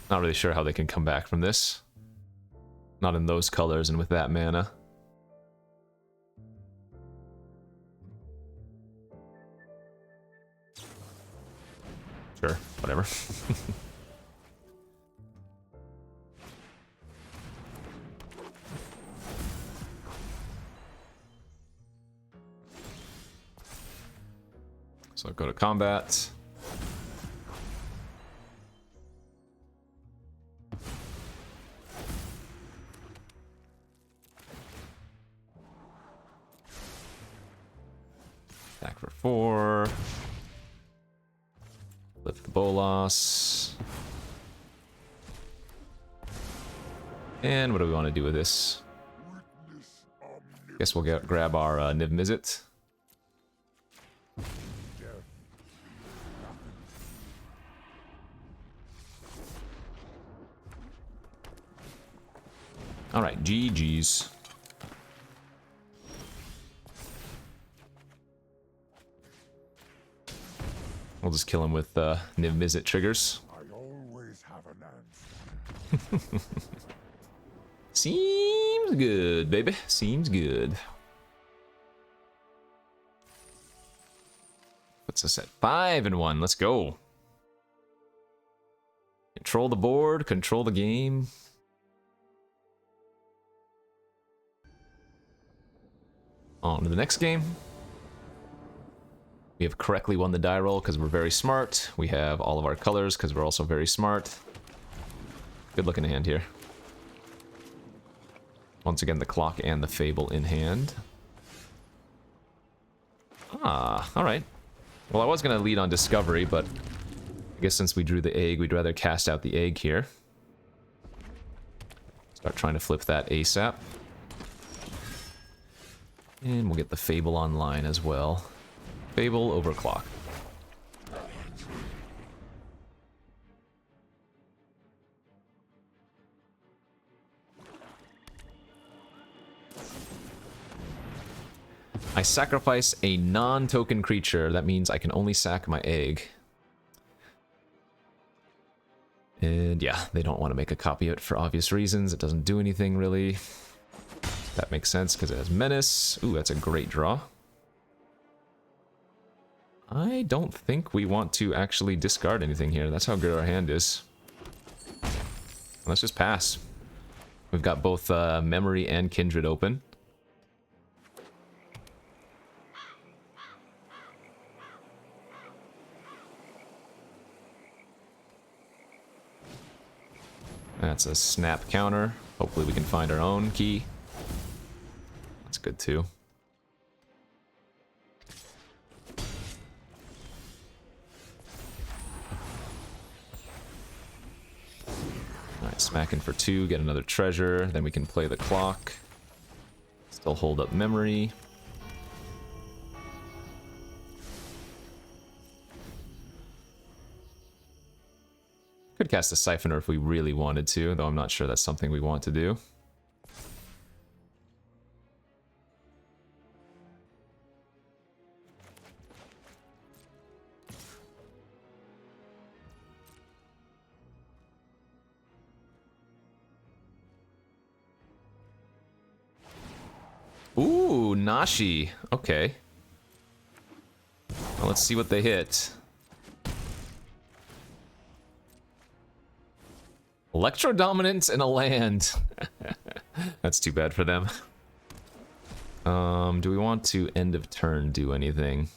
Not really sure how they can come back from this. Not in those colors and with that mana. Sure, whatever. So go to combat. Attack for 4. Lift the Bolas. And what do we want to do with this? Guess we'll grab our Niv-Mizzet. Alright, GG's. We'll just kill him with Niv-Mizzet triggers. I always have an answer. Seems good, baby. Seems good. Puts us at 5-1. Let's go. Control the board, control the game. On to the next game. We have correctly won the die roll because we're very smart. We have all of our colors because we're also very smart. Good looking hand here. Once again, the clock and the fable in hand. Ah, alright. Well, I was going to lead on discovery, but I guess since we drew the egg, we'd rather cast out the egg here. Start trying to flip that ASAP. And we'll get the fable online as well. Fable overclock. I sacrifice a non-token creature. That means I can only sack my egg. And yeah, they don't want to make a copy of it for obvious reasons. It doesn't do anything really. That makes sense because it has menace. Ooh, that's a great draw. I don't think we want to actually discard anything here. That's how good our hand is. Let's just pass. We've got both Memory and Kindred open. That's a snap counter. Hopefully we can find our own key. That's good too. Alright, smacking for 2, get another treasure, then we can play the clock. Still hold up memory. Could cast a Siphoner if we really wanted to, though I'm not sure that's something we want to do. Ooh, Nashi. Okay. Well, let's see what they hit. Electro Dominance and a land. That's too bad for them. Do we want to end of turn do anything?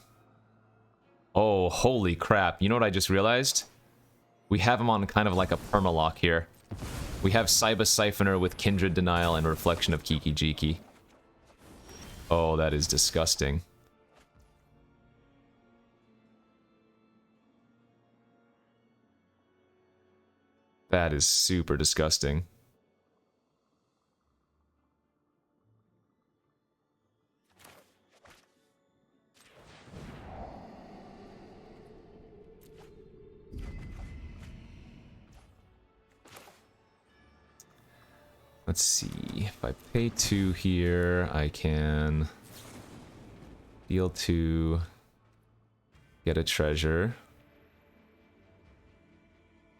Oh, holy crap. You know what I just realized? We have him on kind of like a permalock here. We have Saiba Siphoner with Kindred Denial and Reflection of Kiki Jiki. Oh, that is disgusting. That is super disgusting. Let's see, if I pay 2 here, I can deal 2, get a treasure.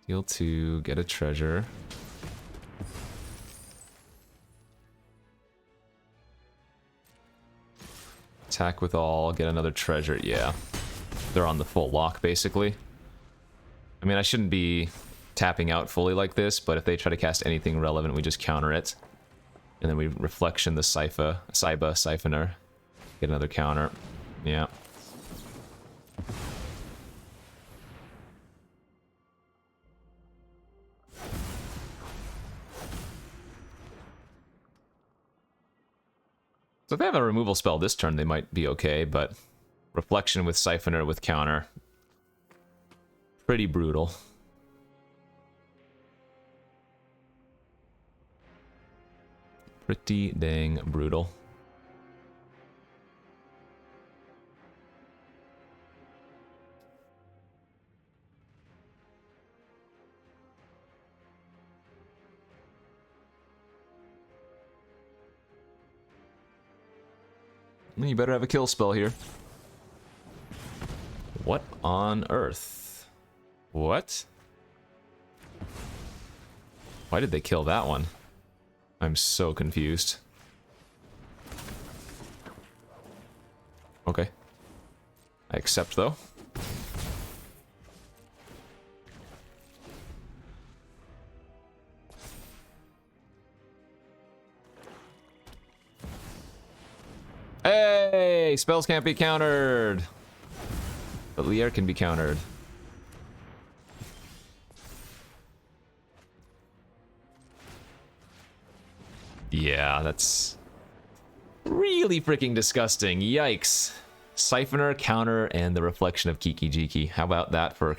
Deal 2, get a treasure. Attack with all, get another treasure, yeah. They're on the full lock, basically. I mean, I shouldn't be tapping out fully like this, but if they try to cast anything relevant, we just counter it. And then we Reflection the Saiba Siphoner. Get another counter. Yeah. So if they have a removal spell this turn, they might be okay, but Reflection with Siphoner with counter. Pretty brutal. Pretty dang brutal. You better have a kill spell here. What on earth? What? Why did they kill that one? I'm so confused. Okay. I accept, though. Hey! Spells can't be countered! But Lier can be countered. Yeah, that's really freaking disgusting. Yikes. Siphoner, counter, and the Reflection of Kiki Jiki. How about that for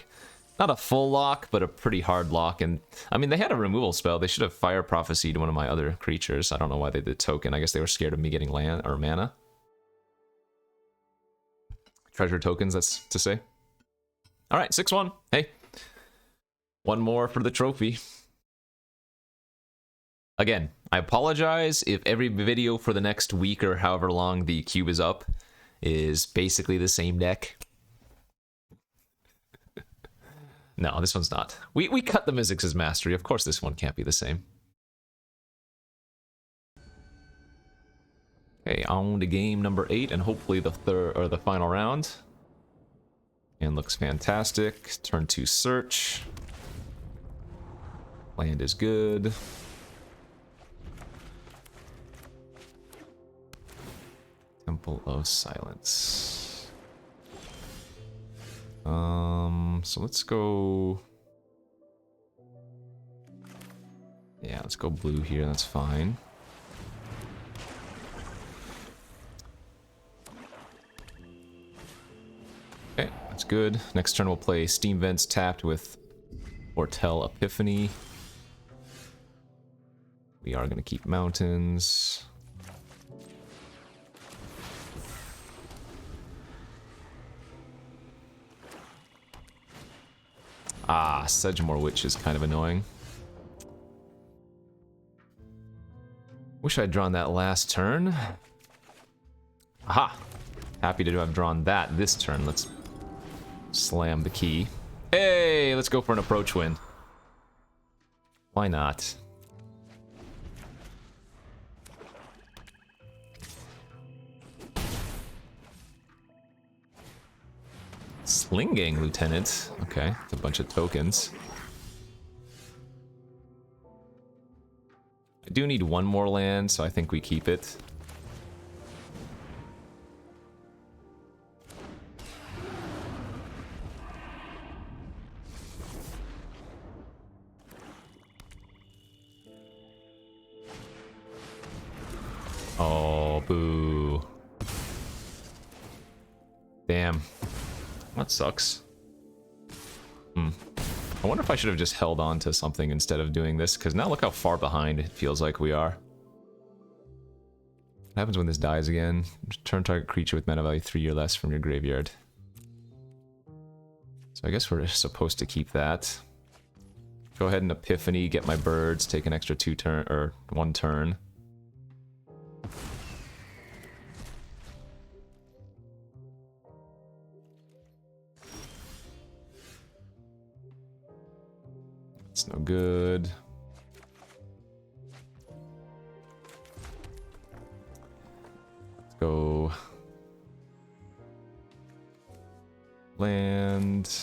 not a full lock, but a pretty hard lock? And I mean, they had a removal spell. They should have Fire Prophesied one of my other creatures. I don't know why they did token. I guess they were scared of me getting land or mana. Treasure tokens, that's to say. All right, 6-1. Hey. One more for the trophy. Again, I apologize if every video for the next week or however long the cube is up is basically the same deck. No, this one's not. We cut the Mizzix's Mastery. Of course this one can't be the same. Okay, on to game number 8 and hopefully the third or the final round. And looks fantastic. Turn 2 search. Land is good. Temple of Silence. So let's go. Yeah, let's go blue here. That's fine. Okay, that's good. Next turn we'll play Steam Vents tapped with Ortel Epiphany. We are going to keep mountains. Ah, Sedgemoor Witch is kind of annoying. Wish I'd drawn that last turn. Aha! Happy to have drawn that this turn. Let's slam the key. Hey, let's go for an approach win. Why not? Slinging Lieutenant. Okay, it's a bunch of tokens. I do need one more land, so I think we keep it. Boo. Damn. That sucks. I wonder if I should have just held on to something instead of doing this, because now look how far behind it feels like we are. What happens when this dies again? Turn target creature with mana value 3 or less from your graveyard. So I guess we're supposed to keep that. Go ahead and Epiphany, get my birds, take an extra 1 turn. It's no good. Let's go. Land.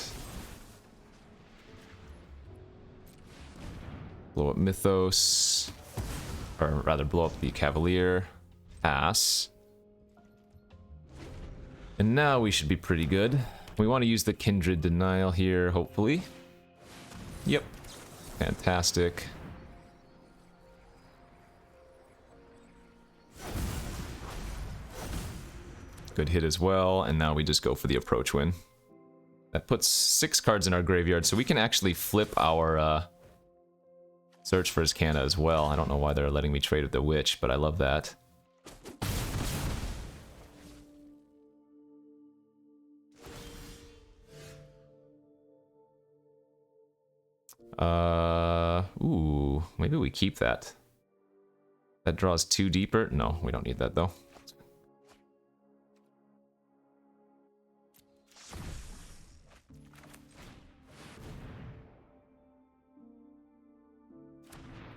Blow up Mythos. Or rather, blow up the Cavalier. Pass. And now we should be pretty good. We want to use the Kindred Denial here, hopefully. Yep. Fantastic. Good hit as well, and now we just go for the approach win. That puts 6 cards in our graveyard, so we can actually flip our Search for Azcanta as well. I don't know why they're letting me trade with the Witch, but I love that. Ooh, maybe we keep that. That draws 2 deeper. No, we don't need that though.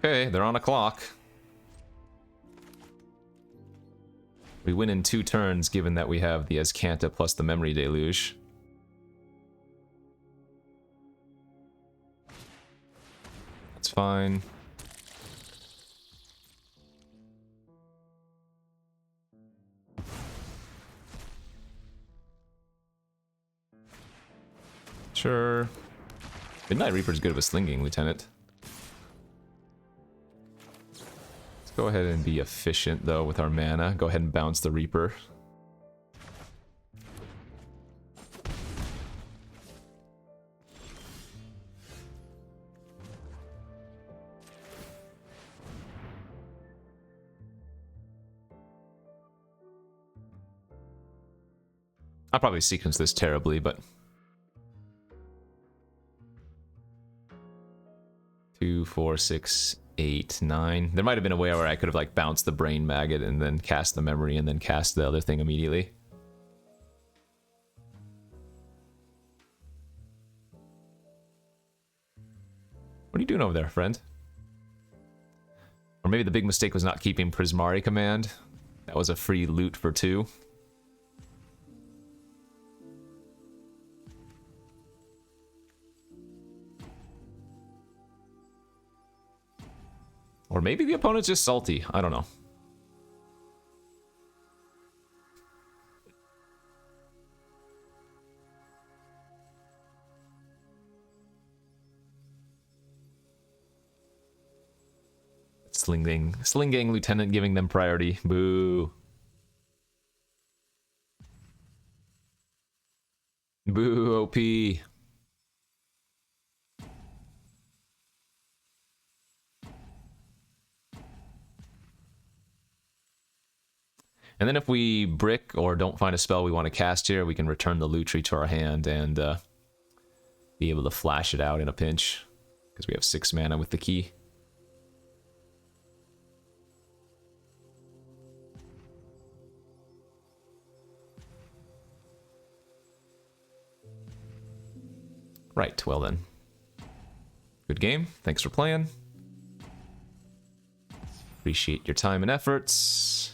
Okay, they're on a clock. We win in 2 turns, given that we have the Azcanta plus the Memory Deluge. That's fine. Sure. Midnight Reaper's good of a slinging lieutenant. Let's go ahead and be efficient though with our mana. Go ahead and bounce the Reaper. I'll probably sequence this terribly, but 2, 4, 6, 8, 9. There might have been a way where I could have like bounced the Brain Maggot and then cast the Memory and then cast the other thing immediately. What are you doing over there, friend? Or maybe the big mistake was not keeping Prismari Command. That was a free loot for 2. Or maybe the opponent's just salty. I don't know. Sling Gang Lieutenant giving them priority. Boo. Boo, OP. And then if we brick or don't find a spell we want to cast here, we can return the loot tree to our hand and be able to flash it out in a pinch. Because we have 6 mana with the key. Right, well then. Good game. Thanks for playing. Appreciate your time and efforts.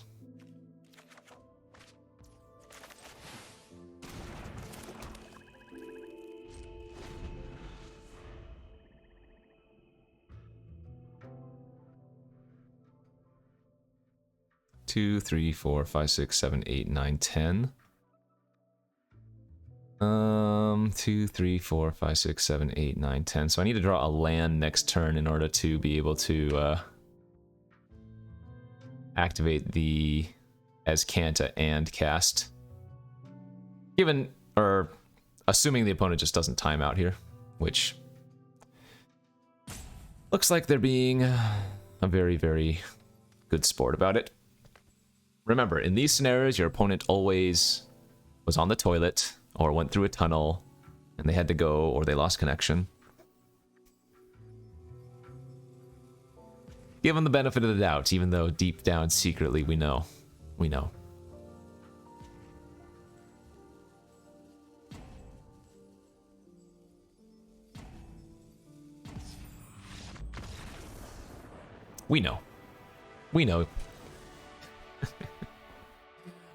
Two, 3, 4, 5, 6, 7, 8, 9, 10. 2, 3, 4, 5, 6, 7, 8, 9, 10. So I need to draw a land next turn in order to be able to activate the as Kanta and cast. Given, or assuming the opponent just doesn't time out here, which looks like they're being a very, very good sport about it. Remember, in these scenarios, your opponent always was on the toilet or went through a tunnel and they had to go or they lost connection. Give them the benefit of the doubt, even though deep down secretly we know. We know. We know. We know.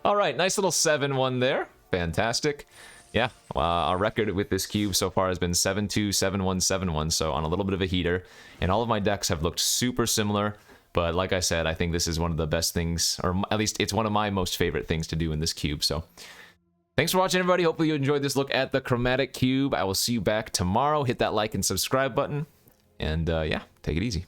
All right, nice little 7-1 there. Fantastic. Yeah, our record with this cube so far has been 7-2, 7-1, 7-1, so on a little bit of a heater. And all of my decks have looked super similar, but like I said, I think this is one of the best things, or at least it's one of my most favorite things to do in this cube. So thanks for watching, everybody. Hopefully you enjoyed this look at the Chromatic Cube. I will see you back tomorrow. Hit that like and subscribe button, and yeah, take it easy.